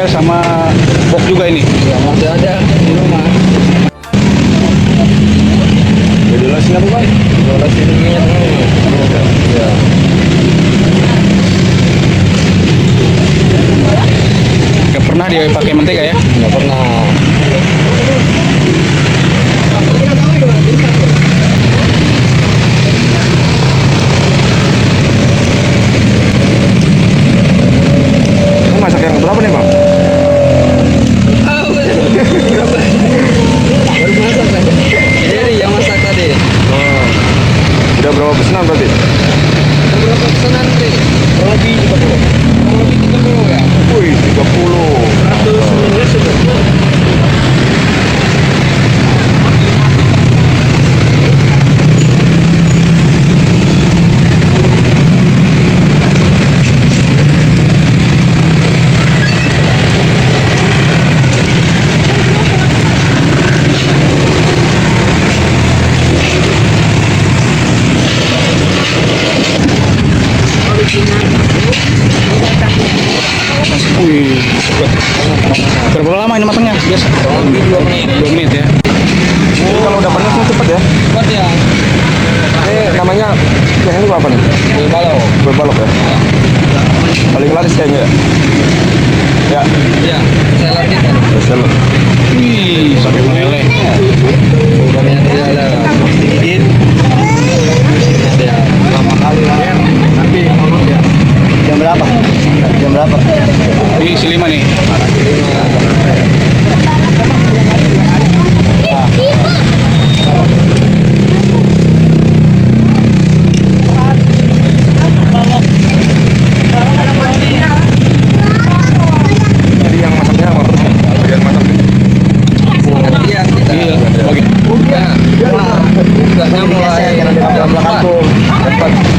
ember sama box juga ini. Ya, masih ada di rumah. Jelasin apa bang? Jelasin minyak dulu. Ya. Gak pernah dia pakai mentega ya? Nggak pernah. Ini masak yang berapa nih bang? Baru masak kan? Jadi yang masak tadi. Oh. Udah berapa pesanan berarti? Berapa pesanan tadi? Lebih 30. Lebih 30 ya? Wih, 30. 100 sudah. Wih, berapa lama ini matangnya? Biasa? 2 menit. 2 menit ya. Jadi kalau udah panas tuh cepet ya. Buat ya? Ini namanya yang ini apa nih? Kue balok. Kue balok ya. Paling laris kayaknya ya. Ya. Ya, saya lanjutkan. Spesial. Wih, sampai meleleh. Bukannya dia ada sedikit. Dia lama kali lah. Nanti ngomong dia. Jam berapa? Jam berapa? Ini isi 5 nih. Jadi yang masaknya apa? Bagian masak nih. Iya, kita. Iya, bagi. Ya, bukanya mulai jam 4.